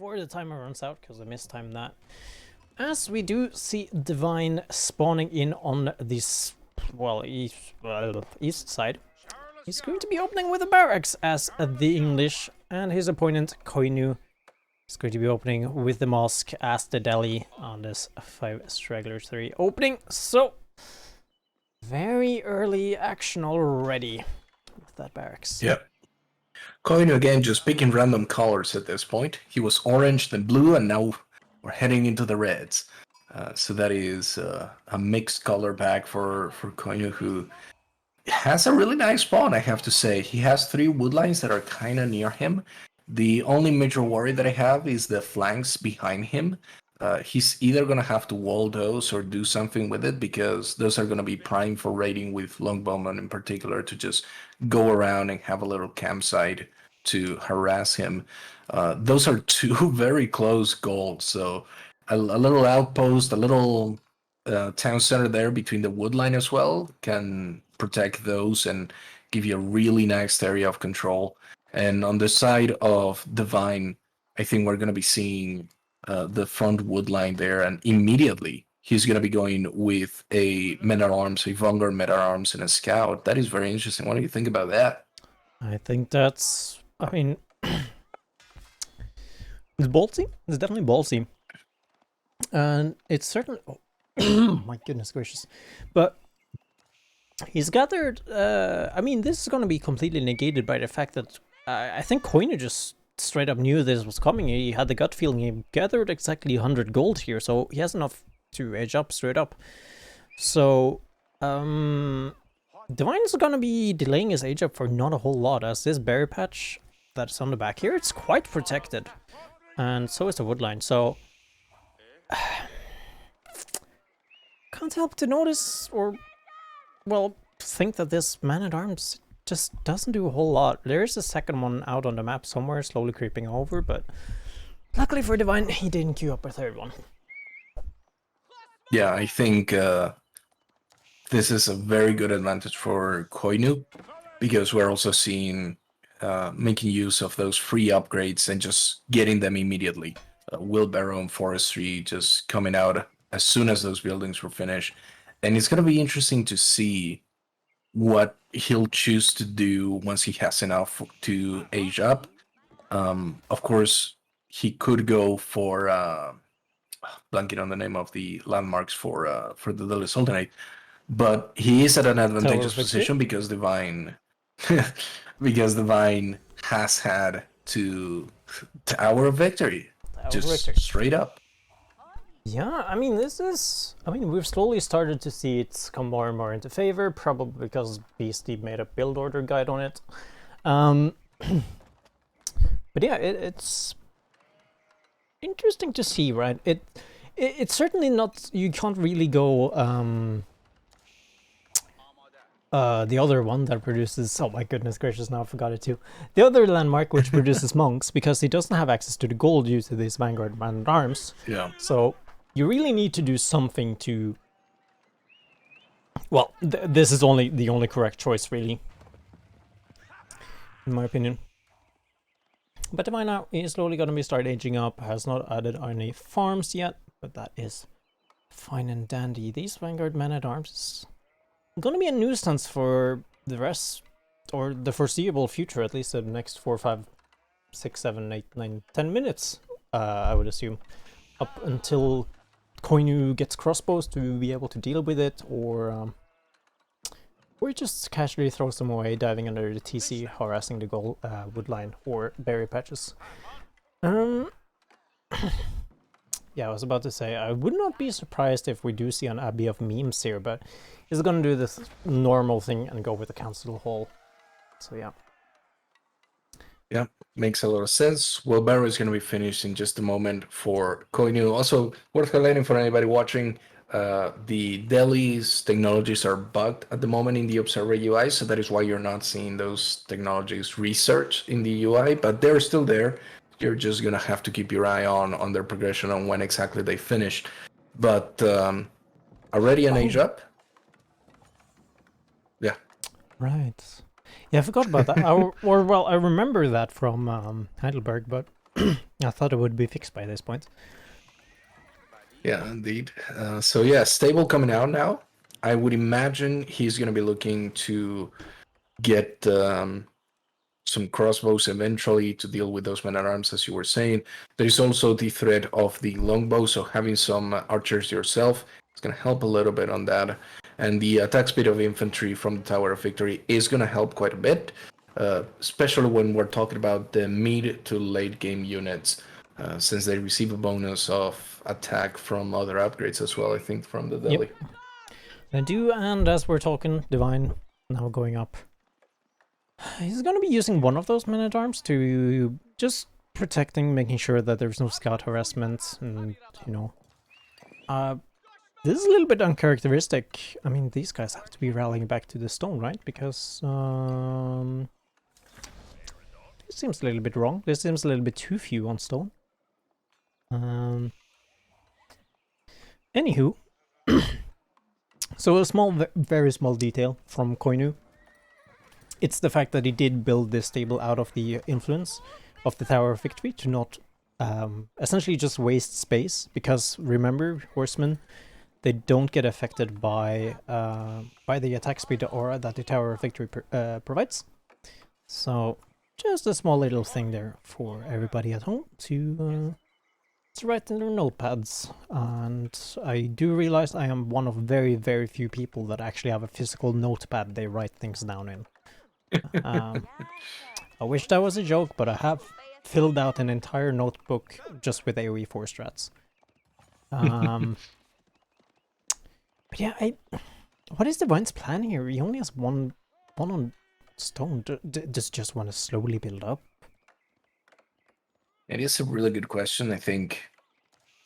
before the timer runs out, because I mistimed that. As we do see Divine spawning in on this, well, east side. He's going to be opening with a barracks as the English, and his opponent, Koinu, is going to be opening with the mosque as the deli on this 5 straggler 3 opening. So, very early action already with that barracks. Yep. Koinu again just picking random colors at this point. He was orange, then blue, and now we're heading into the reds. So that is a mixed color pack for Koinu, who has a really nice spawn, I have to say. He has 3 woodlines that are kind of near him. The only major worry that I have is the flanks behind him. He's either going to have to wall those or do something with it, because those are going to be prime for raiding with longbowmen in particular, to just go around and have a little campsite to harass him. Those are 2 very close goals, so a little outpost, a little town center there between the woodline as well can protect those and give you a really nice area of control. And on the side of Divine, I think we're going to be seeing the front woodline there, and immediately he's going to be going with a men-at-arms, a Vanguard men-at-arms, and a scout. That is very interesting. What do you think about that? I think that's, I mean, it's ballsy. It's definitely ballsy. And it's certainly, oh my goodness gracious. But he's gathered, I mean, this is going to be completely negated by the fact that I think Koinu just straight up knew this was coming. He had the gut feeling. He gathered exactly 100 gold here, so he has enough to edge up straight up. So, Divine is going to be delaying his age up for not a whole lot, as this berry patch that's on the back here, it's quite protected. And so is the woodline, so can't help to notice, or, well, think that this man-at-arms just doesn't do a whole lot. There's a second one out on the map somewhere, slowly creeping over, but luckily for Divine, he didn't queue up a third one. Yeah, I think this is a very good advantage for Koinu, because we're also seeing making use of those free upgrades and just getting them immediately. Wheelbarrow and Forestry just coming out as soon as those buildings were finished. And it's going to be interesting to see what he'll choose to do once he has enough to age up. Of course, he could go for blanking on the name of the landmarks for the Deadly Sultanate, but he is at an advantageous position because Divine has had to Tower of Victory, straight up. Yeah, I mean, we've slowly started to see it come more and more into favor, probably because Beastie made a build order guide on it. But yeah, it's interesting to see, right? It's certainly not, you can't really go, the other one that produces, oh my goodness gracious, now I forgot it too. The other landmark which produces monks, because he doesn't have access to the gold due to this Vanguard man-at-arms. Yeah. So you really need to do something to, well, this is the only correct choice, really, in my opinion. But Divine now is slowly going to be start aging up, has not added any farms yet, but that is fine and dandy. These Vanguard men-at-arms is going to be a nuisance for the rest, or the foreseeable future, at least the next 4, 5, 6, 7, 8, 9, 10 minutes, I would assume, up until Koinu gets crossbows to be able to deal with it, or he just casually throws them away, diving under the TC, harassing the gold woodline or berry patches. Yeah, I was about to say, I would not be surprised if we do see an abbey of memes here, but he's gonna do this normal thing and go with the council hall. So yeah. Yeah, makes a lot of sense. Wheelbarrow is going to be finished in just a moment for Koinu. Also, worth highlighting for anybody watching, the Delhi's technologies are bugged at the moment in the Observer UI, so that is why you're not seeing those technologies researched in the UI, but they're still there. You're just going to have to keep your eye on their progression on when exactly they finish. But already an age up? Yeah. Right. Yeah, I forgot about that. Well, I remember that from Heidelberg, but I thought it would be fixed by this point. Yeah, indeed. So yeah, stable coming out now. I would imagine he's going to be looking to get some crossbows eventually to deal with those men-at-arms, as you were saying. There is also the threat of the longbow, so having some archers yourself is going to help a little bit on that. And the attack speed of infantry from the Tower of Victory is going to help quite a bit, especially when we're talking about the mid to late game units, since they receive a bonus of attack from other upgrades as well, I think, from the Delhi. Yep. They do, and as we're talking, Divine now going up. He's going to be using one of those men-at-arms to just protecting, making sure that there's no scout harassment, and, you know. This is a little bit uncharacteristic. I mean, these guys have to be rallying back to the stone, right? Because, this seems a little bit wrong. This seems a little bit too few on stone. Anywho. So a small, very small detail from Koinu. It's the fact that he did build this stable out of the influence of the Tower of Victory to not essentially just waste space, because remember, horsemen, they don't get affected by the attack speed aura that the Tower of Victory provides. So just a small little thing there for everybody at home to write in their notepads. And I do realize I am one of very, very few people that actually have a physical notepad they write things down in. I wish that was a joke, but I have filled out an entire notebook just with AoE 4 strats. But yeah, what is Divine's plan here? He only has one on stone. Does he just want to slowly build up? It is a really good question. I think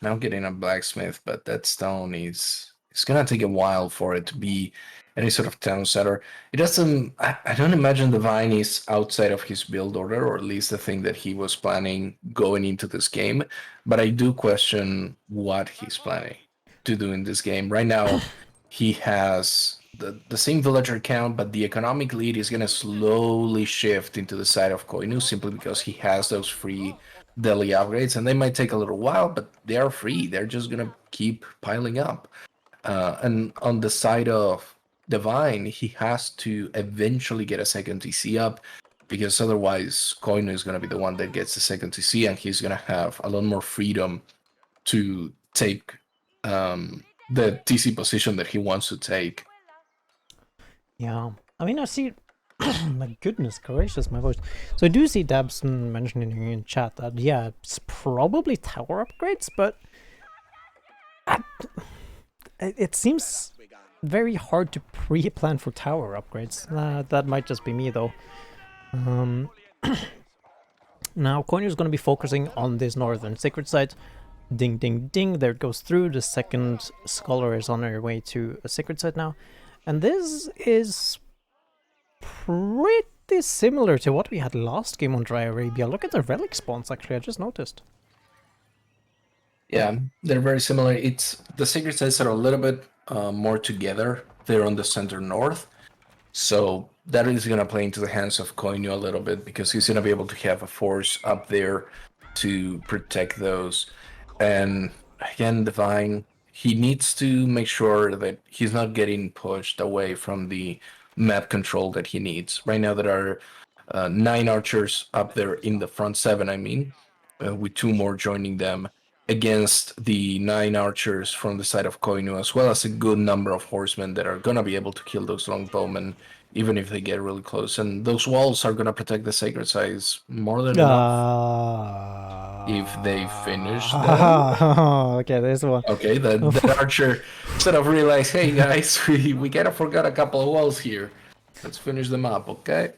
now getting a blacksmith, but that stone is it's gonna take a while for it to be any sort of town setter. It doesn't. I don't imagine Divine is outside of his build order, or at least the thing that he was planning going into this game. But I do question what he's planning to do in this game. Right now, he has the same villager count, but the economic lead is gonna slowly shift into the side of Koinu simply because he has those free Delhi upgrades, and they might take a little while, but they are free. They're just gonna keep piling up. And on the side of Divine, he has to eventually get a second TC up, because otherwise Koinu is gonna be the one that gets the second TC, and he's gonna have a lot more freedom to take the TC position that he wants to take. Yeah, I mean, I see. My goodness gracious, my voice. So I do see Dabson mentioning in chat that, yeah, it's probably tower upgrades, but it seems very hard to pre-plan for tower upgrades. That might just be me, though. Now, Koinu is going to be focusing on this northern sacred site. Ding, ding, ding. There it goes through. The second scholar is on her way to a sacred site now. And this is pretty similar to what we had last game on Dry Arabia. Look at the relic spawns, actually. I just noticed. Yeah, they're very similar. It's the sacred sites are a little bit more together. They're on the center north. So that is going to play into the hands of Koinu a little bit, because he's going to be able to have a force up there to protect those. And again, Divine, he needs to make sure that he's not getting pushed away from the map control that he needs. Right now there are 9 archers up there in the front 7, I mean, with 2 more joining them, against the 9 archers from the side of Koinu, as well as a good number of horsemen that are going to be able to kill those longbowmen, even if they get really close. And those walls are going to protect the sacred sites more than enough. If they finish them. Okay, there's one. Okay, the archer sort of realized, hey guys, we kind of forgot a couple of walls here. Let's finish them up, okay?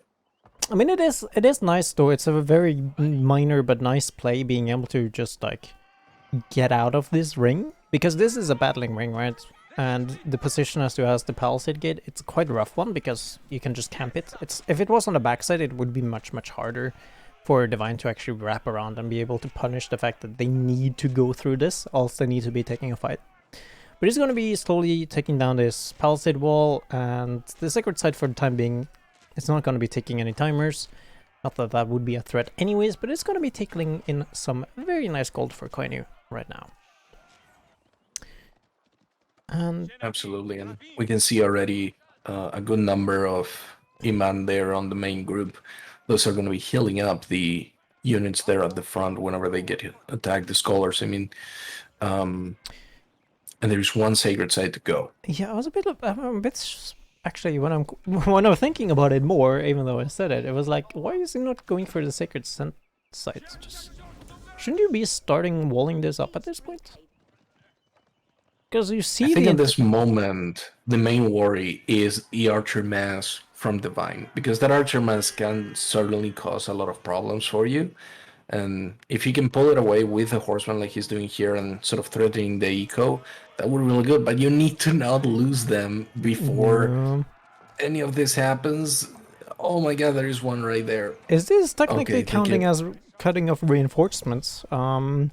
I mean, it is nice, though. It's a very minor but nice play, being able to just, like, get out of this ring, because this is a battling ring, right? And the position as to as the palisade gate, it's quite a rough one, because you can just camp it. If it was on the backside, it would be much harder for Divine to actually wrap around and be able to punish the fact that they need to go through this, else they need to be taking a fight. But he's going to be slowly taking down this palisade wall, and the sacred site for the time being, it's not going to be taking any timers. Not that that would be a threat anyways, but it's going to be tackling in some very nice gold for Koinu right now. And Absolutely, and we can see already a good number of Iman there on the main group. Those are going to be healing up the units there at the front whenever they get attacked. The scholars, I mean, and there's one sacred site to go. yeah, I'm a bit actually when I'm thinking about it more, even though I said it, it was like, why is he not going for the sacred site? Just shouldn't you be starting walling this up at this point? Because you see I think at this moment, the main worry is the Archer Mass from Divine, because that Archer Mass can certainly cause a lot of problems for you. And if you can pull it away with a Horseman like he's doing here and sort of threatening the eco, that would be really good. But you need to not lose them before any of this happens. Oh my god, there is one right there. Is this technically Okay, counting as cutting off reinforcements? I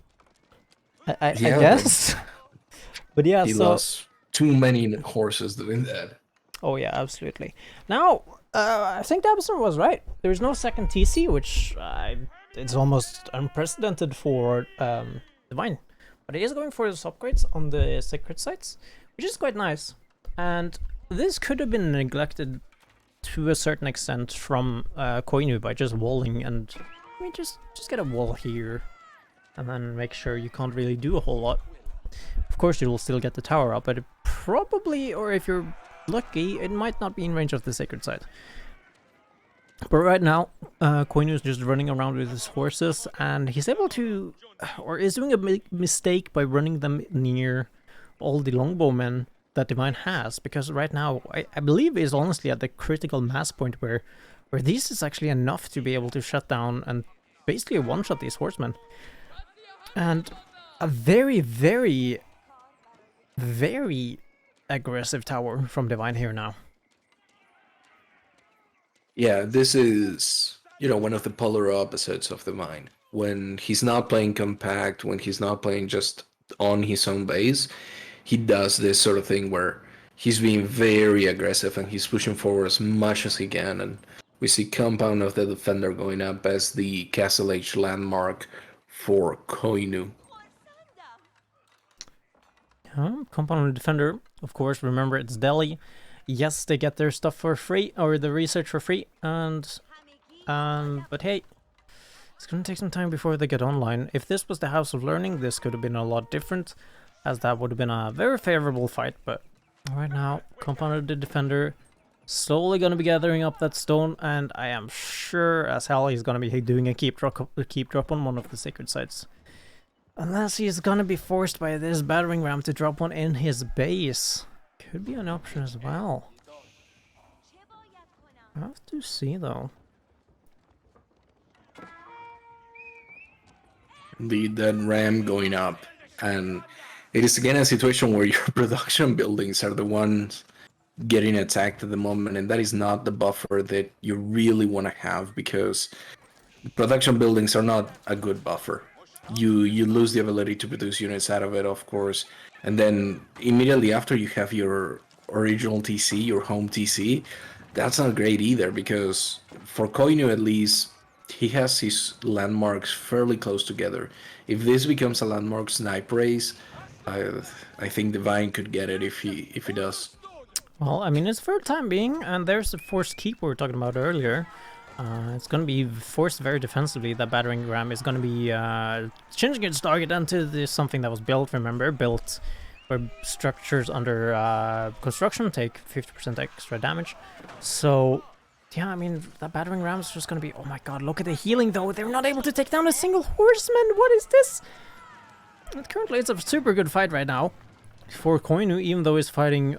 guess. But yeah, he lost too many horses doing that. Oh yeah, absolutely. Now, I think Dabson was right. There's no second TC, which it's almost unprecedented for Divine. But he is going for his upgrades on the sacred sites, which is quite nice. And this could have been neglected to a certain extent from Koinu by just walling and I mean just get a wall here and then make sure you can't really do a whole lot. Of course you will still get the tower up, but it probably, or if you're lucky, it might not be in range of the sacred site. But right now, Koinu is just running around with his horses, and he's able to, or is doing a mistake by running them near all the longbowmen that Divine has, because right now, I believe is honestly at the critical mass point where this is actually enough to be able to shut down and basically one-shot these horsemen. And a very, very, very aggressive tower from Divine here now. Yeah, this is, one of the polar opposites of Divine. When he's not playing compact, when he's not playing just on his own base, he does this sort of thing where he's being very aggressive and he's pushing forward as much as he can. And we see Compound of the Defender going up as the Castle Age landmark for Koinu. Compound of the Defender, of course, remember it's Delhi. Yes, they get their stuff for free, or the research for free, and but hey, it's gonna take some time before they get online. If this was the House of Learning, this could have been a lot different, as that would have been a very favorable fight, but right now, Compound of the Defender slowly gonna be gathering up that stone, and I am sure as hell he's gonna be doing a keep drop on one of the sacred sites. Unless he's gonna be forced by this battering ram to drop one in his base. Could be an option as well. I have to see though. Indeed, that ram going up. And it is again a situation where your production buildings are the ones getting attacked at the moment, and that is not the buffer that you really want to have, because production buildings are not a good buffer. You lose the ability to produce units out of it, of course, and then immediately after you have your original TC, your home TC, that's not great either, because for Koinu at least, he has his landmarks fairly close together. If this becomes a landmark snipe race, I think Divine could get it if he does. Well, I mean, it's for the time being, and there's the forced keep we were talking about earlier. It's going to be forced very defensively. That battering ram is going to be changing its target into something that was built, built where structures under construction take 50% extra damage. So, yeah, I mean, that battering ram is just going to be... Oh my god, look at the healing though. They're not able to take down a single horseman. What is this? And currently, it's a super good fight right now for Koinu, even though he's fighting...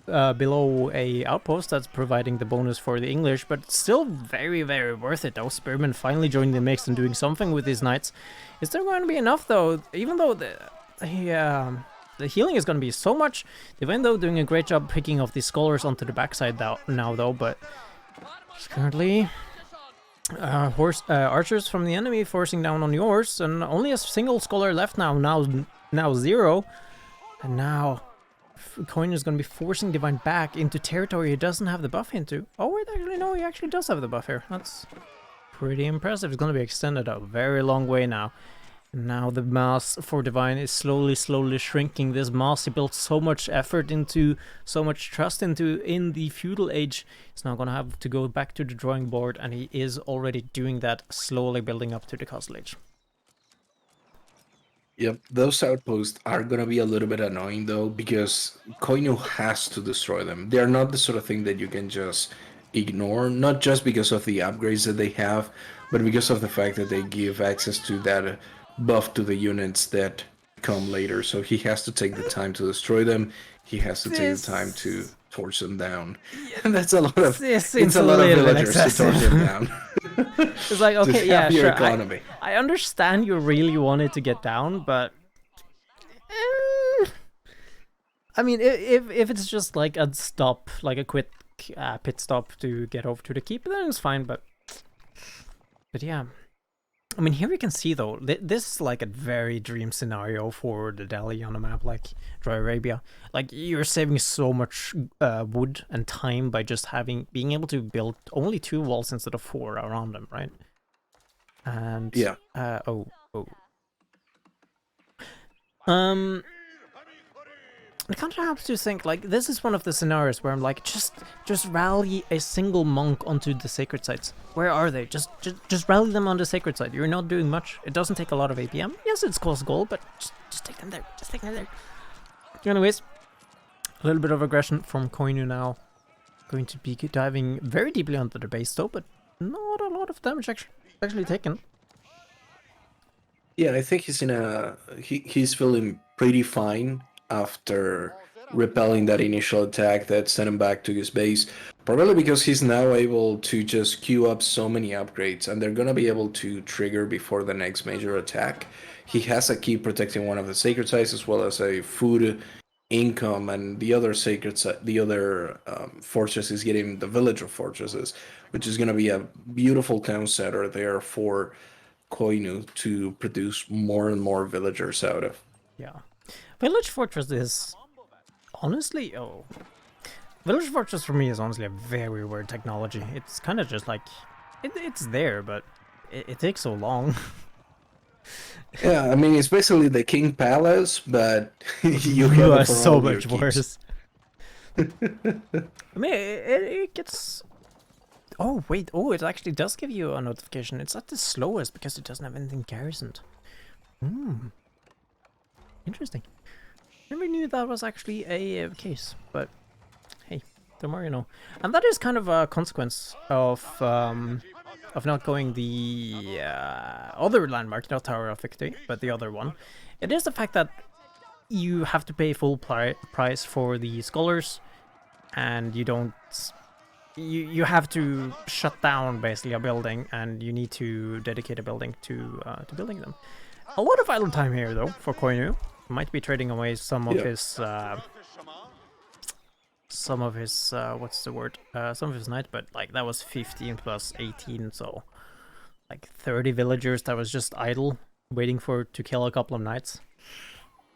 below a outpost that's providing the bonus for the English, but still very, very worth it though. Spearman finally joining the mix and doing something with his knights. Is there going to be enough though? Even though the healing is going to be so much, Divine though doing a great job picking off these scholars onto the backside now though, but currently archers from the enemy forcing down on yours, and only a single scholar left now 0, and now Koinu is going to be forcing Divine back into territory he doesn't have the buff into. Oh wait, actually no, he actually does have the buff here. That's pretty impressive. It's going to be extended a very long way now. Now the mass for Divine is slowly shrinking. This mass he built so much effort into, so much trust into in the feudal age. He's now gonna have to go back to the drawing board, and he is already doing that, slowly building up to the castle age. Yep, those outposts are gonna be a little bit annoying though, because Koinu has to destroy them. They are not the sort of thing that you can just ignore, not just because of the upgrades that they have, but because of the fact that they give access to that buff to the units that come later. So he has to take the time to destroy them. He has to take the time to torch them down. And that's a lot of This it's a lot of villagers to torch them down. It's like, okay, yeah, your sure. economy. I understand you really wanted to get down, but I mean, if it's just like a stop, like a quick pit stop to get over to the keep, then it's fine. But yeah, I mean, here we can see though, this is like a very dream scenario for the Delhi on a map like Dry Arabia. Like, you're saving so much wood and time by just being able to build only 2 walls instead of 4 around them, right? And yeah, I kind of have to think, like, this is one of the scenarios where I'm like, just rally a single monk onto the sacred sites. Where are they? Just rally them on the sacred site. You're not doing much. It doesn't take a lot of APM. Yes, it's cost gold, but just take them there. Just take them there. Anyways, a little bit of aggression from Koinu now. Going to be diving very deeply onto the base though, but not a lot of damage actually taken. Yeah, I think he's feeling pretty fine after repelling that initial attack that sent him back to his base. Probably because he's now able to just queue up so many upgrades, and they're gonna be able to trigger before the next major attack. He has a key protecting one of the sacred sites, as well as a food income, and the other fortress is getting the village of fortresses, which is gonna be a beautiful town center there for Koinu to produce more and more villagers out of. Yeah. Village Fortress is honestly, Village Fortress for me is honestly a very weird technology. It's kind of just like, it's there, but it takes so long. Yeah, I mean, it's basically the King Palace, but you have it for so all much your worse. I mean, it gets... Oh, wait. Oh, it actually does give you a notification. It's at the slowest because it doesn't have anything garrisoned. Interesting. Never knew that was actually a case, but hey, the more you know. And that is kind of a consequence of not going the other landmark, not Tower of Victory, but the other one. It is the fact that you have to pay full price for the scholars, and you don't... You have to shut down basically a building, and you need to dedicate a building to building them. A lot of idle time here though for Koinu. Might be trading away some of his what's the word? Some of his knight, but like that was 15 plus 18, so like 30 villagers that was just idle, waiting to kill a couple of knights.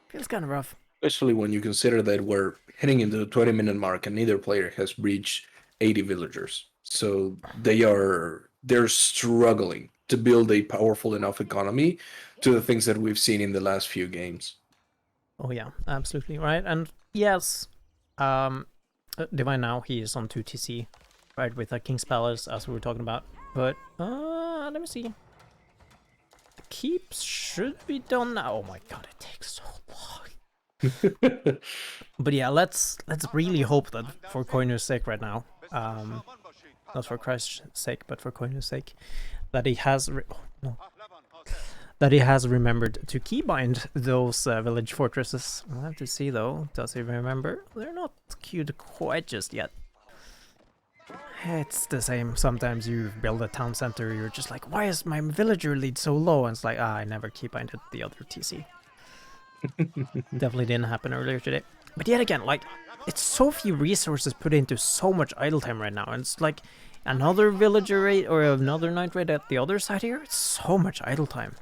Feels kind of rough. Especially when you consider that we're heading into the 20-minute mark and neither player has reached 80 villagers. So they're struggling to build a powerful enough economy to the things that we've seen in the last few games. Oh yeah, absolutely right. And yes, Divine now, he is on 2 TC, right, with the King's Palace, as we were talking about. But let me see. The keeps should be done now. Oh my god, it takes so long. But yeah, let's really hope that for Koinu's sake right now, not for Christ's sake, but for Koinu's sake, that he has remembered to keybind those village fortresses. We'll have to see though. Does he remember? They're not queued quite just yet. It's the same. Sometimes you build a town center, you're just like, why is my villager lead so low? And it's like, I never keybinded the other TC. Definitely didn't happen earlier today. But yet again, like, it's so few resources put into so much idle time right now. And it's like another villager raid or another knight raid at the other side here. It's so much idle time.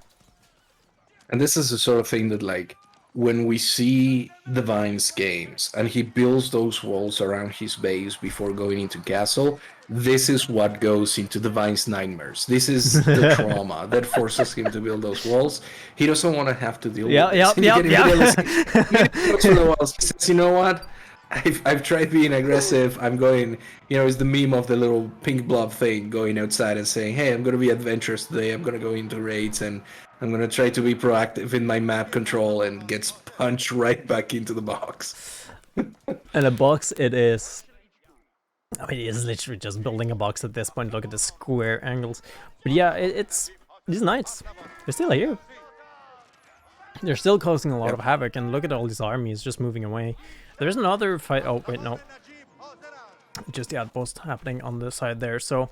And this is the sort of thing that, like, when we see Divine's games and he builds those walls around his base before going into castle, this is what goes into Divine's nightmares. This is the trauma that forces him to build those walls. He doesn't want to have to deal with Yeah, this. yep, And you yep, get him realization. He goes for the yep. walls. He says, you know what? I've tried being aggressive. I'm going, it's the meme of the little pink blob thing going outside and saying, hey, I'm going to be adventurous today. I'm going to go into raids and I'm going to try to be proactive in my map control, and gets punched right back into the box. And a box it is. I mean, it's literally just building a box at this point. Look at the square angles. But yeah, it's these knights. They're still here. They're still causing a lot Yep. of havoc, and look at all these armies just moving away. There's another fight. Oh, wait, no. Just the outpost happening on the side there, so...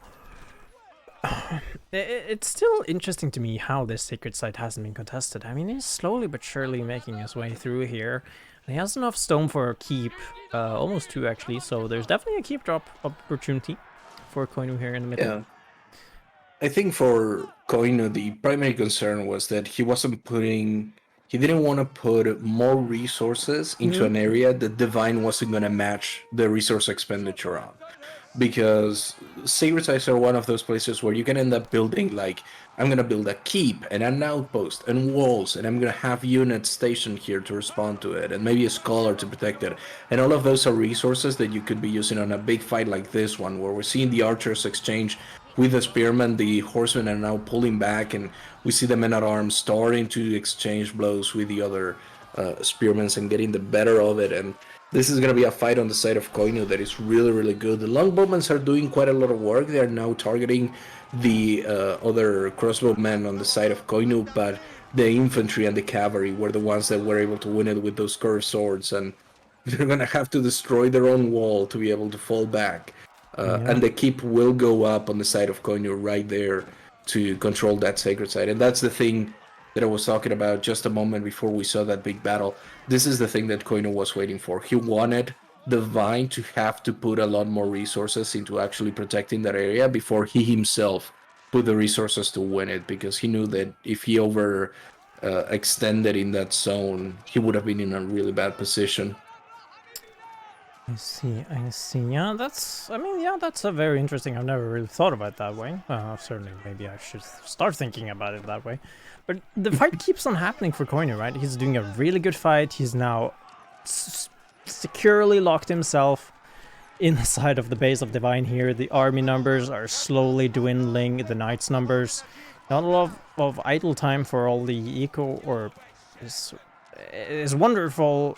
it's still interesting to me how this sacred site hasn't been contested. I mean, he's slowly but surely making his way through here. And he has enough stone for a keep, almost 2 actually, so there's definitely a keep drop opportunity for Koinu here in the middle. Yeah. I think for Koino, the primary concern was that he didn't want to put more resources into an area that Divine wasn't going to match the resource expenditure on. Because sacred sites are one of those places where you can end up building, like, I'm going to build a keep and an outpost and walls, and I'm going to have units stationed here to respond to it, and maybe a scholar to protect it. And all of those are resources that you could be using on a big fight like this one, where we're seeing the archers exchange with the spearmen. The horsemen are now pulling back, and we see the men-at-arms starting to exchange blows with the other spearmen and getting the better of it. And this is going to be a fight on the side of Koinu that is really, really good. The longbowmen are doing quite a lot of work. They are now targeting the other crossbowmen on the side of Koinu, but the infantry and the cavalry were the ones that were able to win it with those curved swords, and they're going to have to destroy their own wall to be able to fall back. Yeah. And the keep will go up on the side of Koinu right there to control that sacred site. And that's the thing that I was talking about just a moment before we saw that big battle. This is the thing that Koino was waiting for. He wanted the Vine to have to put a lot more resources into actually protecting that area before he himself put the resources to win it, because he knew that if he over extended in that zone, he would have been in a really bad position. I see, I see. Yeah, I mean, yeah, that's a very interesting. I've never really thought about it that way. Certainly, maybe I should start thinking about it that way. But the fight keeps on happening for Koinu, right? He's doing a really good fight. He's now securely locked himself inside of the base of Divine here. The army numbers are slowly dwindling, the knights numbers. Not a lot of idle time for all the eco, or is wonderful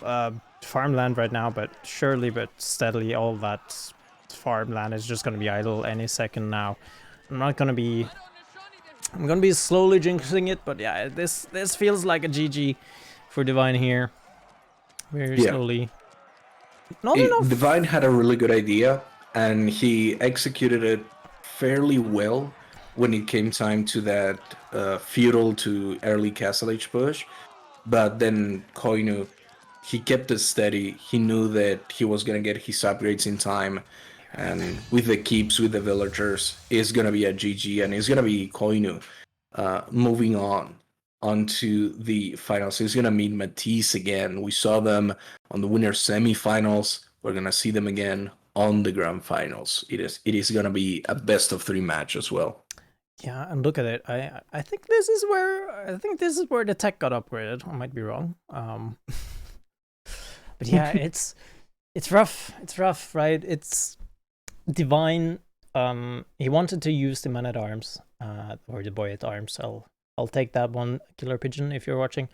farmland right now, but surely but steadily all that farmland is just going to be idle any second now. I'm going to be slowly jinxing it, but yeah, this feels like a GG for Divine here. Very slowly. Not enough. Divine had a really good idea, and he executed it fairly well when it came time to that feudal to early Castle Age push. But then Koinu, he kept it steady. He knew that he was going to get his upgrades in time. And with the keeps, with the villagers, it's going to be a GG, and it's going to be Koinu moving onto the finals. He's going to meet Matisse again. We saw them on the winner semifinals. We're going to see them again on the grand finals. It is going to be a best of 3 match as well. Yeah, and look at it. I think this is where the tech got upgraded. I might be wrong. But yeah, it's rough. It's rough, right? It's Divine. He wanted to use the man at arms, or the boy at arms. I'll take that one, Killer Pigeon, if you're watching.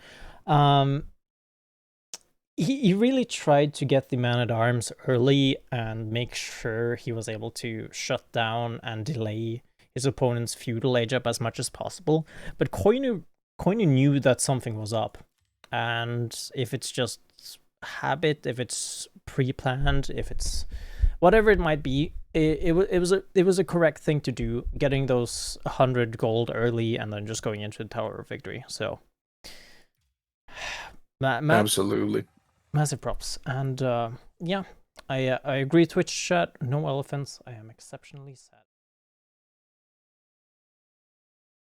He really tried to get the man at arms early and make sure he was able to shut down and delay his opponent's feudal age up as much as possible. But Koinu knew that something was up, and if it's just habit, if it's pre-planned, if it's whatever it might be, it was a correct thing to do, getting those 100 gold early and then just going into the Tower of Victory. So Absolutely. Massive props. And yeah, I agree, Twitch chat, no elephants. I am exceptionally sad.